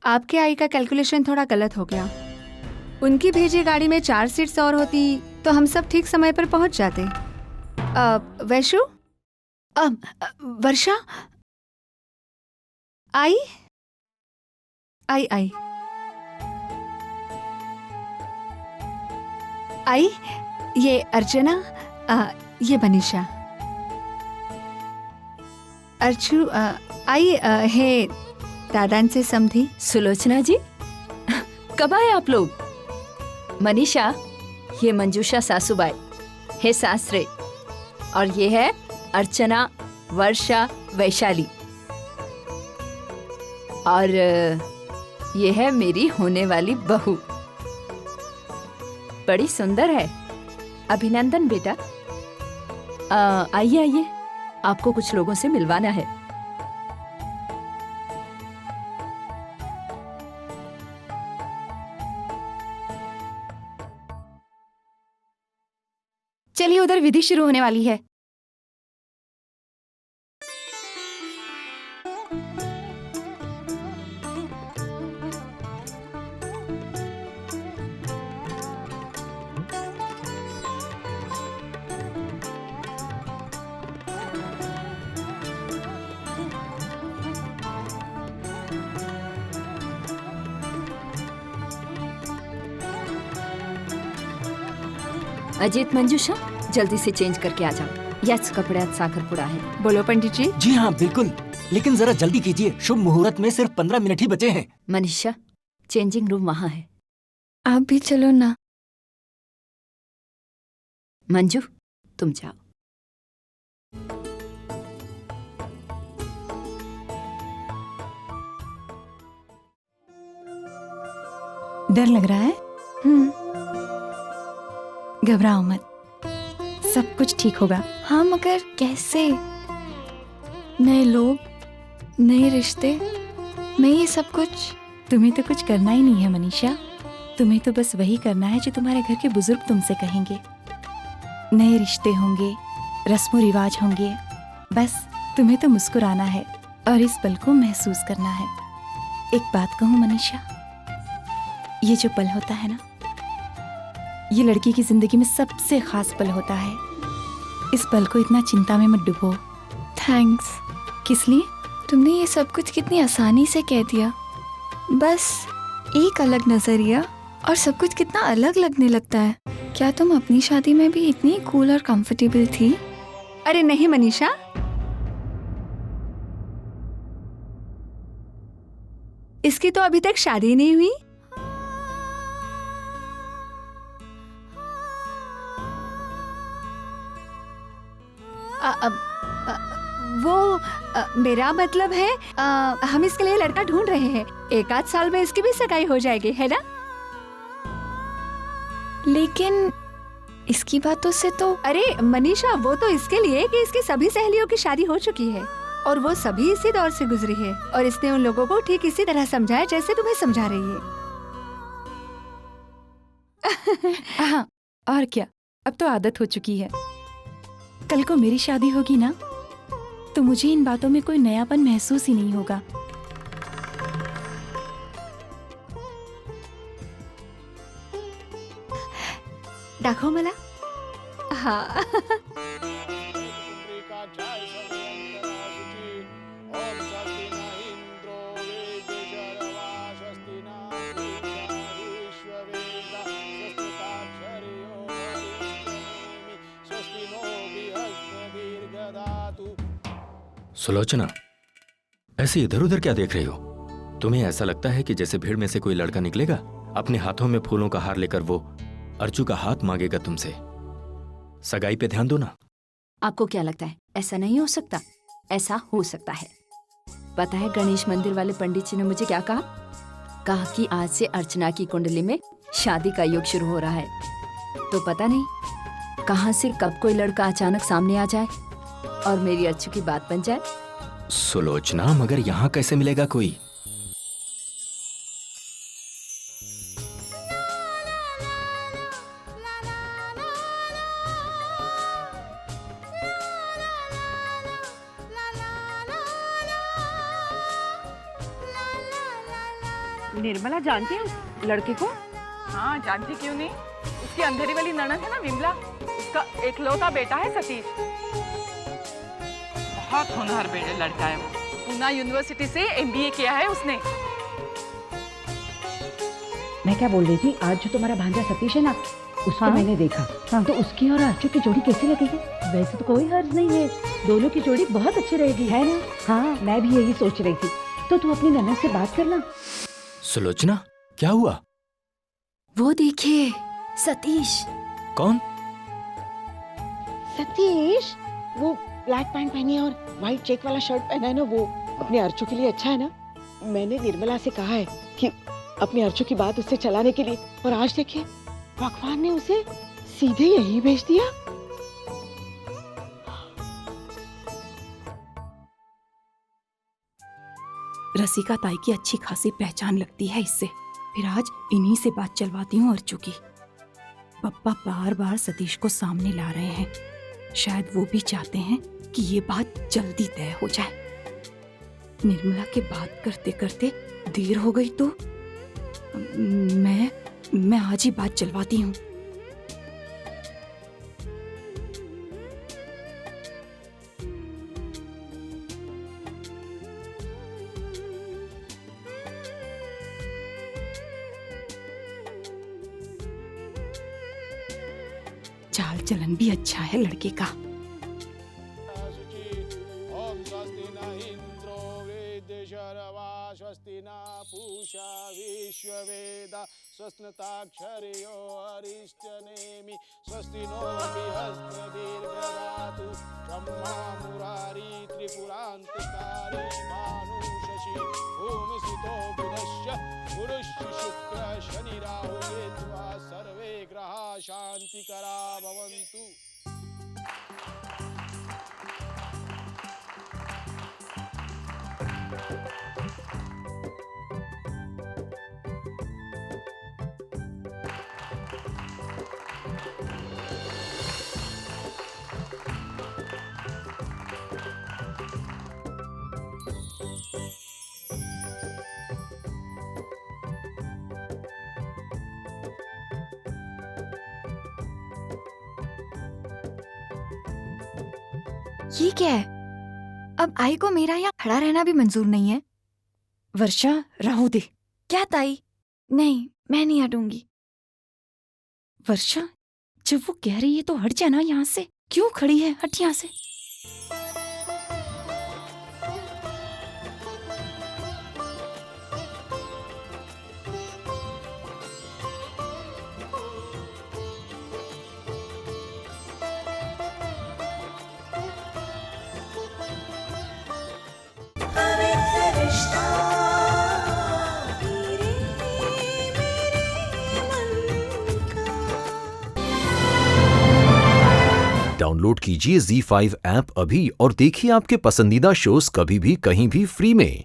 आपके आई का कैलकुलेशन थोड़ा गलत हो गया। उनकी भेजी गाड़ी में 4 सीट्स और होती तो हम सब ठीक समय पर पहुंच जाते। वैशु, वर्षा, आई आई आई आई, ये अर्चना, ये मनीषा। अर्चू, आई है दादान से समझी। सुलोचना जी, कब आए आप लोग? मनीषा, ये मंजूषा सासूबाई है सासरे, और ये है अर्चना, वर्षा, वैशाली, और ये है मेरी होने वाली बहू। बड़ी सुंदर है। अभिनंदन बेटा। आइए आइए, आपको कुछ लोगों से मिलवाना है। चलिए, उधर विधि शुरू होने वाली है। अजीत, मंजूषा, जल्दी से चेंज करके आ जाओ। याच कपड्यात साखरपुडा आहे। बोलो पंडित जी। जी हाँ बिल्कुल, लेकिन जरा जल्दी कीजिए, शुभ मुहूर्त में सिर्फ 15 मिनट ही बचे हैं। मनीषा, चेंजिंग रूम वहाँ है। आप भी चलो ना। मंजू, तुम जाओ। डर लग रहा है? घबराओ मत, सब कुछ ठीक होगा। हाँ, मगर कैसे? नए लोग, नए रिश्ते, मैं ये सब कुछ। तुम्हें तो कुछ करना ही नहीं है मनीषा, तुम्हें तो बस वही करना है जो तुम्हारे घर के बुजुर्ग तुमसे कहेंगे। नए रिश्ते होंगे, रस्मों रिवाज होंगे, बस तुम्हें तो मुस्कुराना है और इस पल को महसूस करना है। एक बात कहूँ मनीषा, ये जो पल होता है ना, ये लड़की की जिंदगी में सबसे खास पल होता है। इस पल को इतना चिंता में मत डूबो। थैंक्स। किस लिए? तुमने ये सब कुछ कितनी आसानी से कह दिया। बस एक अलग नजरिया और सब कुछ कितना अलग लगने लगता है। क्या तुम अपनी शादी में भी इतनी कूल और कंफर्टेबल थी? अरे नहीं मनीषा, इसकी तो अभी तक शादी नहीं हुई। मेरा मतलब है, हम इसके लिए लड़का ढूंढ रहे हैं। 1 आध साल में इसकी भी सगाई हो जाएगी, है ना? लेकिन इसकी बातों से तो। अरे मनीषा, वो तो इसके लिए कि इसकी सभी सहेलियों की शादी हो चुकी है और वो सभी इसी दौर से गुजरी है, और इसने उन लोगों को ठीक इसी तरह समझाया जैसे तुम्हें समझा रही है। हाँ, और क्या, अब तो आदत हो चुकी है। कल को मेरी शादी होगी ना, तो मुझे इन बातों में कोई नयापन महसूस ही नहीं होगा। दाखव मला। हाँ। सुलोचना, ऐसे इधर उधर क्या देख रही हो? तुम्हें ऐसा लगता है कि जैसे भीड़ में से कोई लड़का निकलेगा, अपने हाथों में फूलों का हार लेकर वो अर्चू का हाथ मांगेगा तुमसे? सगाई पे ध्यान दो ना। आपको क्या लगता है ऐसा नहीं हो सकता? ऐसा हो सकता है। पता है गणेश मंदिर वाले पंडित जी ने मुझे क्या कहा? कहा कि आज से अर्चना की कुंडली में शादी का योग शुरू हो रहा है। तो पता नहीं कहां से कब कोई लड़का अचानक सामने आ जाए और मेरी अर्चू की बात बन जाए। सुलोचना, मगर यहाँ कैसे मिलेगा कोई? निर्मला जानती है उस लड़के को? हाँ, जानती क्यों नहीं। उसकी अंधेरी वाली ननद है ना विमला, उसका एकलौता बेटा है सतीश। बहुत होनहार बेटे लड़का है वो। पूना यूनिवर्सिटी से MBA किया है उसने। मैं क्या बोल रही थी, आज जो तुम्हारा भांजा सतीश है ना, उसको मैंने देखा। तो उसकी और अर्चू की जोड़ी कैसी लगेगी? वैसे तो कोई हर्ज नहीं है, दोनों की जोड़ी बहुत अच्छी रहेगी, है ना? हाँ, मैं भी यही सोच रही थी। तो तू अपनी ननद से बात करना। सुलोचना, क्या हुआ? वो देखिए, सतीश। कौन? सतीश, वो ब्लैक पैंट पहनी है और व्हाइट चेक वाला शर्ट पहना है ना, वो अपने अर्चू के लिए अच्छा है ना? मैंने निर्मला से कहा है कि अपने अर्चू की बात उससे चलाने के लिए, और आज देखिए भगवान ने उसे सीधे यहीं भेज दिया। रसिका ताई की अच्छी खासी पहचान लगती है इससे। फिर आज इन्हीं से बात चलवाती हूँ अर्चू की। पप्पा बार बार सतीश को सामने ला रहे हैं, शायद वो भी चाहते हैं कि ये बात जल्दी तय हो जाए। निर्मला के बात करते करते देर हो गई तो मैं आज ही बात चलवाती हूँ। चाल चलन भी अच्छा है लड़के का। ओम स्वस्ति न इंद्रो वेदशरवा स्वस्ति न पूषा विश्ववेदा स्वस्नताक्षर्यो अरिष्टनेमि स्वस्ति नो बृहस्पतिर्दधातु ब्रह्मा मुरारी त्रिपुरान्तकारी भानु शशि भूमिस्थितो बुधश्च गुरुश्च शुक्र शनि राहु केतुः सर्वे ग्रहा शान्तिकरा भवन्तु। ये क्या है? अब आई को मेरा यहाँ खड़ा रहना भी मंजूर नहीं है। वर्षा, राहु दे। क्या ताई? नहीं, मैं नहीं हटूंगी। वर्षा, जब वो कह रही है तो हट जाना यहाँ से। क्यों खड़ी है? हट यहाँ से। डाउनलोड कीजिए ZEE5 ऐप अभी और देखिए आपके पसंदीदा शोज कभी भी कहीं भी फ्री में।